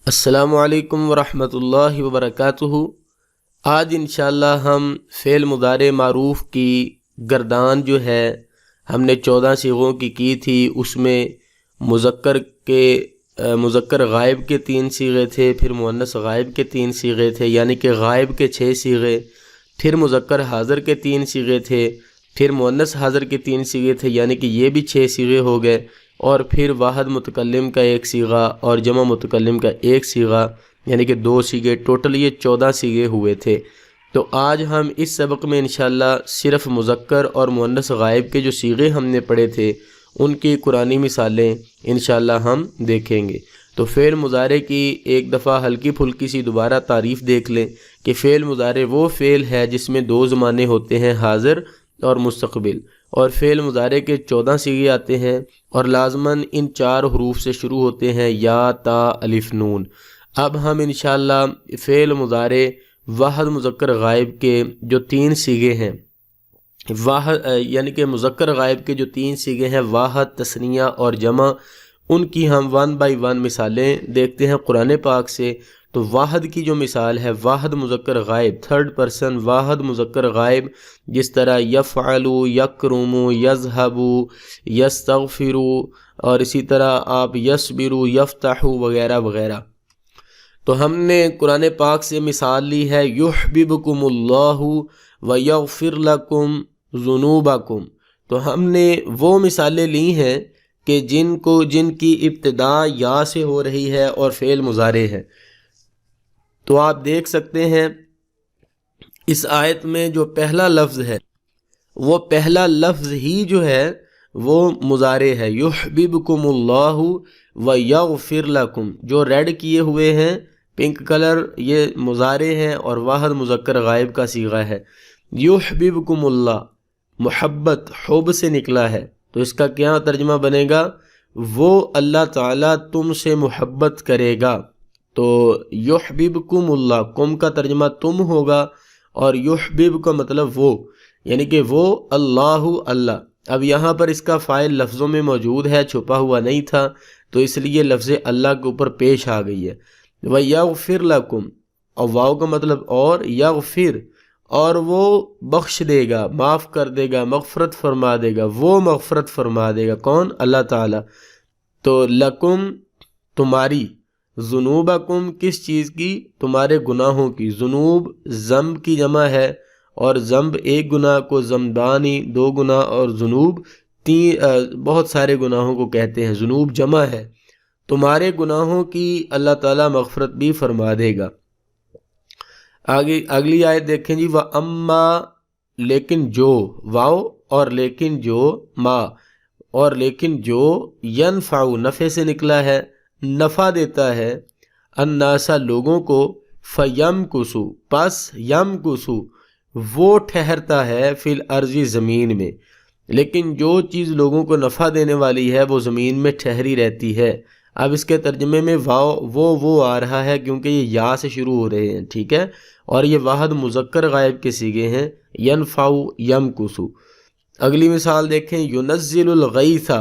السلام علیکم ورحمۃ اللہ وبرکاتہ۔ آج انشاءاللہ ہم فعل مضارع معروف کی گردان جو ہے ہم نے 14 صیغوں کی تھی، اس میں مذکر غائب کے 3 صیغے تھے، پھر مؤنث غائب کے 3 صیغے تھے، یعنی کہ غائب کے 6 صیغے، پھر مذکر حاضر کے 3 صیغے تھے، پھر مؤنث حاضر کے 3 صیغے تھے، یعنی کہ یہ بھی 6 صیغے ہو گئے، اور پھر واحد متکلم کا 1 صیغہ اور جمع متکلم کا 1 صیغہ، یعنی کہ 2 صیغے، ٹوٹل یہ 14 صیغے ہوئے تھے۔ تو آج ہم اس سبق میں انشاءاللہ صرف مذکر اور مؤنث غائب کے جو صیغے ہم نے پڑھے تھے ان کی قرآنی مثالیں انشاءاللہ ہم دیکھیں گے۔ تو فعل مضارع کی ایک دفعہ ہلکی پھلکی سی دوبارہ تعریف دیکھ لیں کہ فعل مضارع وہ فعل ہے جس میں 2 زمانے ہوتے ہیں، حاضر اور مستقبل، اور فعل مضارع کے 14 صیغے آتے ہیں اور لازماً ان 4 حروف سے شروع ہوتے ہیں، یا، تا، الف، نون۔ اب ہم انشاءاللہ فعل مضارع واحد مذکر غائب کے جو 3 صیغے ہیں، یعنی کہ مذکر غائب کے جو 3 صیغے ہیں، واحد، تثنیہ اور جمع، ان کی ہم 1 بائی 1 مثالیں دیکھتے ہیں قرآن پاک سے۔ تو واحد کی جو مثال ہے، واحد مذکر غائب، 3rd پرسن واحد مذکر غائب، جس طرح یفعل، یکرم، یذہب، یستغفر، اور اسی طرح آپ یصبر، یفتح وغیرہ وغیرہ۔ تو ہم نے قرآن پاک سے مثال لی ہے، یحببکم اللہ ویغفر لکم ذنوبکم۔ تو ہم نے وہ مثالیں لی ہیں کہ جن کی ابتدا یا سے ہو رہی ہے اور فعل مضارع ہے۔ تو آپ دیکھ سکتے ہیں اس آیت میں جو پہلا لفظ ہے، وہ پہلا لفظ ہی جو ہے وہ مضارع ہے، یحببکم اللہ ویغفر لکم۔ جو ریڈ کیے ہوئے ہیں، پنک کلر، یہ مضارع ہیں اور واحد مذکر غائب کا صیغہ ہے۔ یحببکم اللہ، محبت، حب سے نکلا ہے، تو اس کا کیا ترجمہ بنے گا؟ وہ اللہ تعالیٰ تم سے محبت کرے گا۔ تو یحببکم اللہ، کم کا ترجمہ تم ہوگا، اور یحبب کا مطلب وہ، یعنی کہ وہ اللہ۔ اب یہاں پر اس کا فاعل لفظوں میں موجود ہے، چھپا ہوا نہیں تھا، تو اس لیے لفظ اللہ کے اوپر پیش آ گئی ہے۔ وَيَغْفِرْ لَكُمْ، اور واو کا مطلب اور، یغفر، اور وہ بخش دے گا، معاف کر دے گا، مغفرت فرما دے گا، وہ مغفرت فرما دے گا، کون؟ اللہ تعالیٰ۔ تو لکم، تمہاری، ذنوبکم، کس چیز کی؟ تمہارے گناہوں کی۔ ذنوب ذنب کی جمع ہے، اور ذنب ایک گناہ کو ذنبانی، 2 گناہ، اور ذنوب بہت سارے گناہوں کو کہتے ہیں، ذنوب جمع ہے۔ تمہارے گناہوں کی اللہ تعالیٰ مغفرت بھی فرما دے گا۔ آگے اگلی آیت دیکھیں جی، وَأَمَّا، لیکن جو، واو اور لیکن جو، ما، اور لیکن جو، ینفع، نفع سے نکلا ہے، نفع دیتا ہے، الناس، لوگوں کو، فیمکث، پس یمکث، وہ ٹھہرتا ہے، فی الارض، زمین میں۔ لیکن جو چیز لوگوں کو نفع دینے والی ہے وہ زمین میں ٹھہری رہتی ہے۔ اب اس کے ترجمے میں واو وہ آ رہا ہے کیونکہ یہ یا سے شروع ہو رہے ہیں، ٹھیک ہے، اور یہ واحد مذکر غائب کے صیغے ہیں، ینفع، یمکث۔ اگلی مثال دیکھیں، ینزل الغیث،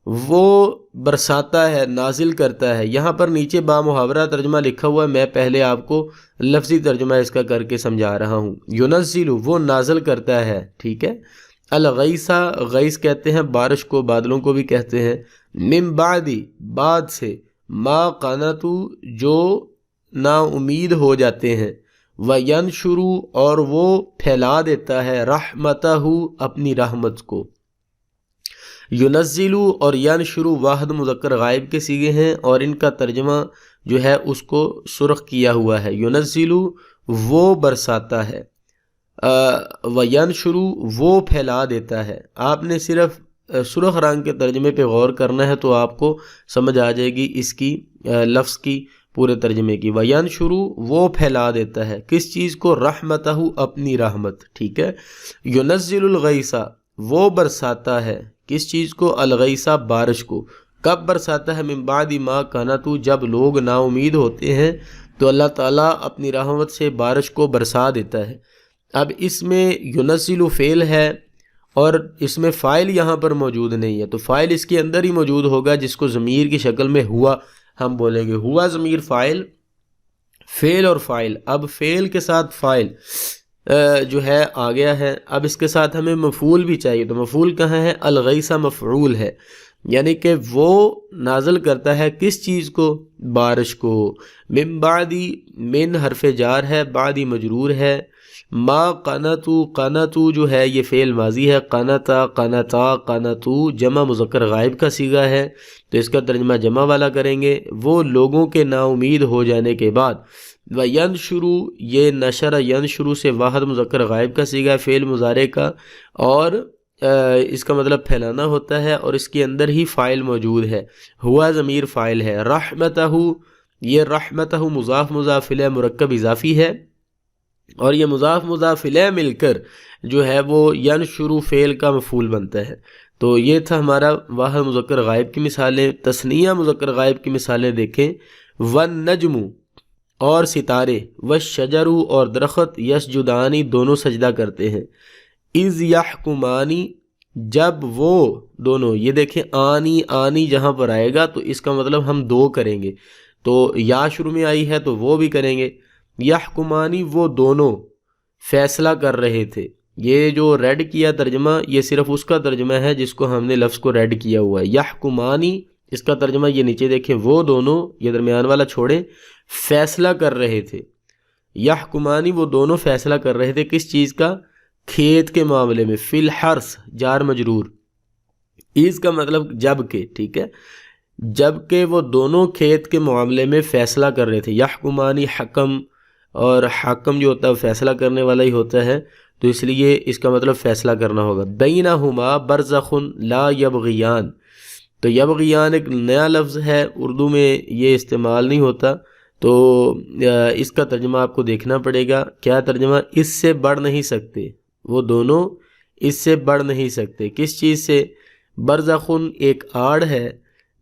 وہ برساتا ہے، نازل کرتا ہے۔ یہاں پر نیچے با محاورہ ترجمہ لکھا ہوا ہے، میں پہلے آپ کو لفظی ترجمہ اس کا کر کے سمجھا رہا ہوں۔ ینزل، وہ نازل کرتا ہے، ٹھیک ہے۔ الغیث، غیث کہتے ہیں بارش کو، بادلوں کو بھی کہتے ہیں۔ من بعد، بعد سے، ما قنطوا، جو نا امید ہو جاتے ہیں۔ وینشر، اور وہ پھیلا دیتا ہے، رحمتہ، اپنی رحمت کو۔ ینزل اور ینشر واحد مذکر غائب کے صیغے ہیں، اور ان کا ترجمہ جو ہے اس کو سرخ کیا ہوا ہے۔ ینزل، وہ برساتا ہے، وینشر، وہ پھیلا دیتا ہے۔ آپ نے صرف سرخ رنگ کے ترجمے پہ غور کرنا ہے تو آپ کو سمجھ آ جائے گی اس کی لفظ کی پورے ترجمے کی۔ وینشر، وہ پھیلا دیتا ہے، کس چیز کو؟ رحمتہ، اپنی رحمت، ٹھیک ہے۔ ینزل الغیث، وہ برساتا ہے، کس چیز کو؟ الغیث، بارش کو۔ کب برساتا ہے؟ من بعد ما قنطوا، جب لوگ نا امید ہوتے ہیں تو اللہ تعالیٰ اپنی رحمت سے بارش کو برسا دیتا ہے۔ اب اس میں ینزل فعل ہے اور اس میں فاعل یہاں پر موجود نہیں ہے، تو فاعل اس کے اندر ہی موجود ہوگا جس کو ضمیر کی شکل میں ہوا ہم بولیں گے ہوا ضمیر فاعل، فعل اور فاعل، اب فعل کے ساتھ فاعل جو ہے آ گیا ہے، اب اس کے ساتھ ہمیں مفعول بھی چاہیے، تو مفعول کہاں ہے؟ الغیث مفعول ہے، یعنی کہ وہ نازل کرتا ہے کس چیز کو؟ بارش کو۔ من بعدی، من حرف جار ہے، بعدی مجرور ہے، ما قنتو، قنتو جو ہے یہ فعل ماضی ہے، قنتا، قنتا، قنتو جمع مذکر غائب کا صیغہ ہے، تو اس کا ترجمہ جمع والا کریں گے، وہ لوگوں کے نا امید ہو جانے کے بعد۔ وَيَنْشُرُ، یہ نشر ینشر سے واحد مذکر غائب کا صیغہ ہے فعل مضارع کا، اور اس کا مطلب پھیلانا ہوتا ہے، اور اس کے اندر ہی فاعل موجود ہے، ہوا ضمیر فاعل ہے۔ رحمتہ، یہ رحمتہ مضاف مضاف الیہ مرکب اضافی ہے، اور یہ مضاف مضاف الیہ مل کر جو ہے وہ ینشر فعل کا مفعول بنتا ہے۔ تو یہ تھا ہمارا واحد مذکر غائب کی مثالیں۔ تثنیہ مذکر غائب کی مثالیں دیکھیں، والنجم اور ستارے، والشجر اور درخت، یسجدانی دونوں سجدہ کرتے ہیں، اذ یحکمانی جب وہ دونوں، یہ دیکھیں آنی، آنی جہاں پر آئے گا تو اس کا مطلب ہم دو کریں گے، تو یا شروع میں آئی ہے تو وہ بھی کریں گے۔ یحکمانی وہ دونوں فیصلہ کر رہے تھے، یہ جو ریڈ کیا ترجمہ یہ صرف اس کا ترجمہ ہے جس کو ہم نے لفظ کو ریڈ کیا ہوا ہے۔ یحکمانی اس کا ترجمہ یہ نیچے دیکھیں، وہ دونوں، یہ درمیان والا چھوڑیں، فیصلہ کر رہے تھے۔ یحکمانی وہ دونوں فیصلہ کر رہے تھے کس چیز کا؟ کھیت کے معاملے میں، فی الحرث جار مجرور، اس کا مطلب جب کہ، ٹھیک ہے، جب کہ وہ دونوں کھیت کے معاملے میں فیصلہ کر رہے تھے۔ یحکمانی حکم، اور حکم جو ہوتا ہے وہ فیصلہ کرنے والا ہی ہوتا ہے، تو اس لیے اس کا مطلب فیصلہ کرنا ہوگا۔ بینہما برزخ لا یبغیان، تو یبغیان ایک نیا لفظ ہے، اردو میں یہ استعمال نہیں ہوتا، تو اس کا ترجمہ آپ کو دیکھنا پڑے گا۔ کیا ترجمہ؟ اس سے بڑھ نہیں سکتے، وہ دونوں اس سے بڑھ نہیں سکتے، کس چیز سے؟ برزخ ایک آڑ ہے،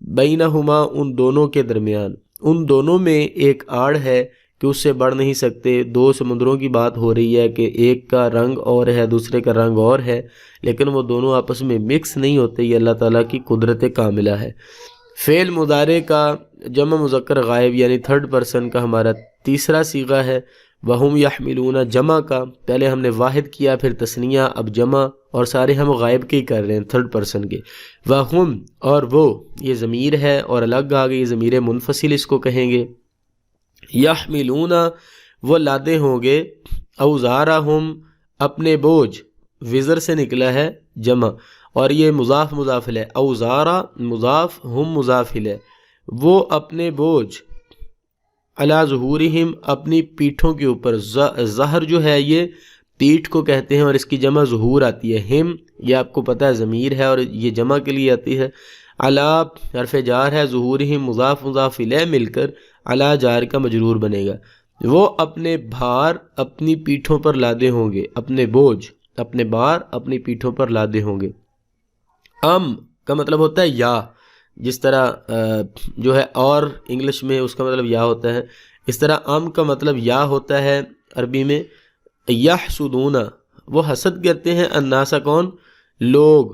بینہما ان دونوں کے درمیان، ان دونوں میں ایک آڑ ہے کہ اس سے بڑھ نہیں سکتے۔ دو سمندروں کی بات ہو رہی ہے کہ ایک کا رنگ اور ہے دوسرے کا رنگ اور ہے، لیکن وہ دونوں آپس میں مکس نہیں ہوتے، یہ اللہ تعالیٰ کی قدرت کاملہ ہے۔ فعل مضارع کا جمع مذکر غائب یعنی تھرڈ پرسن کا ہمارا تیسرا صیغہ ہے۔ وہم یحملون، جمع کا پہلے ہم نے واحد کیا، پھر تثنیہ، اب جمع، اور سارے ہم غائب کے ہی کر رہے ہیں، تھرڈ پرسن کے۔ وہم اور وہ، یہ ضمیر ہے اور الگ آ گئی، ضمیر منفصل اس کو کہیں گے۔ یحملون وہ لادے ہوں گے، اوزارہم اپنے بوجھ، وزر سے نکلا ہے جمع، اور یہ مضاف مضاف ہے، اوزارہ مضاف، ہم مضاف ہے، وہ اپنے بوجھ، علی ظہورہم اپنی پیٹھوں کے اوپر، ظہر جو ہے یہ پیٹھ کو کہتے ہیں اور اس کی جمع ظہور آتی ہے، ہم یہ آپ کو پتہ ہے ضمیر ہے اور یہ جمع کے لیے آتی ہے، علی حرف جار ہے، ظہورہم مضاف مضاف الیہ مل کر علی جار کا مجرور بنے گا۔ وہ اپنے بھار اپنی پیٹھوں پر لادے ہوں گے، اپنے بوجھ، اپنے بار اپنی پیٹھوں پر لادے ہوں گے۔ ام کا مطلب ہوتا ہے یا، جس طرح جو ہے اور انگلش میں اس کا مطلب یا ہوتا ہے، اس طرح ام کا مطلب یا ہوتا ہے عربی میں۔ یحسدون وہ حسد کرتے ہیں، الناس کون؟ لوگ،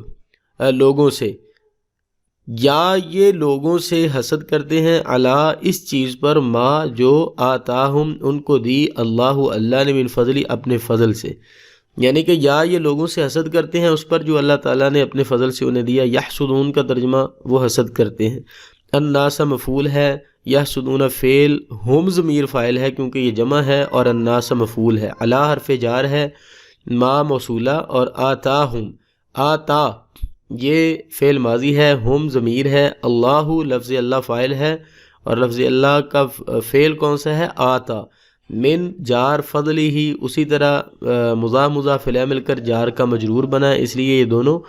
لوگوں سے، یا یہ لوگوں سے حسد کرتے ہیں، علی اس چیز پر، ما جو آتاہم ان کو دی، اللہ اللہ نے، من فضلی اپنے فضل سے، یعنی کہ یا یہ لوگوں سے حسد کرتے ہیں اس پر جو اللہ تعالیٰ نے اپنے فضل سے انہیں دیا۔ یحسدون کا ترجمہ وہ حسد کرتے ہیں، الناس مفعول ہے، یحسدون فعل، ہم ضمیر فاعل ہے کیونکہ یہ جمع ہے، اور الناس مفعول ہے، علی حرف جار ہے، ما موصولہ، اور آتاہم، آتا یہ فعل ماضی ہے، ہم ضمیر ہے، اللہ لفظ اللہ فاعل ہے، اور لفظ اللہ کا فعل کون سا ہے؟ آتا، من جار فضلی ہی، اسی طرح مضاف مضاف الیہ مل کر جار کا مجرور بنا ہے، اس لیے یہ دونوں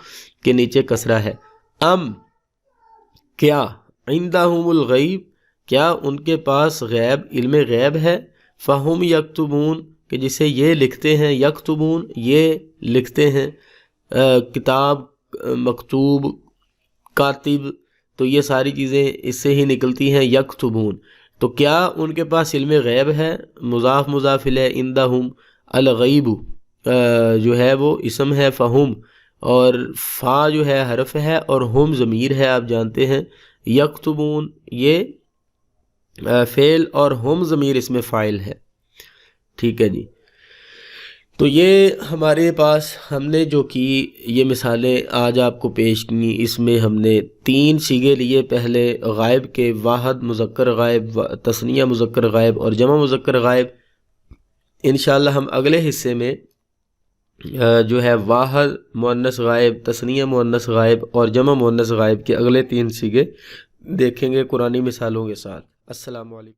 کے نیچے کسرہ ہے۔ ام کیا، عندہم الغیب کیا ان کے پاس غیب، علم غیب ہے، فہم یکتبون کہ جسے یہ لکھتے ہیں، یکتبون یہ لکھتے ہیں، کتاب، مکتوب، کاتب، تو یہ ساری چیزیں اس سے ہی نکلتی ہیں، یکتبون، تو کیا ان کے پاس علم غیب ہے؟ مضاف مضاف الیہ، عندہم، الغیب جو ہے وہ اسم ہے، فہم، اور فا جو ہے حرف ہے اور ہم ضمیر ہے، آپ جانتے ہیں، یکتبون یہ فعل اور ہم ضمیر اس میں فاعل ہے، ٹھیک ہے جی۔ تو یہ ہمارے پاس ہم نے جو کی یہ مثالیں آج آپ کو پیش کی، اس میں ہم نے 3 صیغے لیے، پہلے غائب کے واحد مذکر غائب، تثنیہ مذکر غائب اور جمع مذکر غائب۔ انشاءاللہ ہم اگلے حصے میں جو ہے واحد مؤنث غائب، تثنیہ مؤنث غائب اور جمع مؤنث غائب کے اگلے 3 صیغے دیکھیں گے قرآنی مثالوں کے ساتھ۔ السلام علیکم۔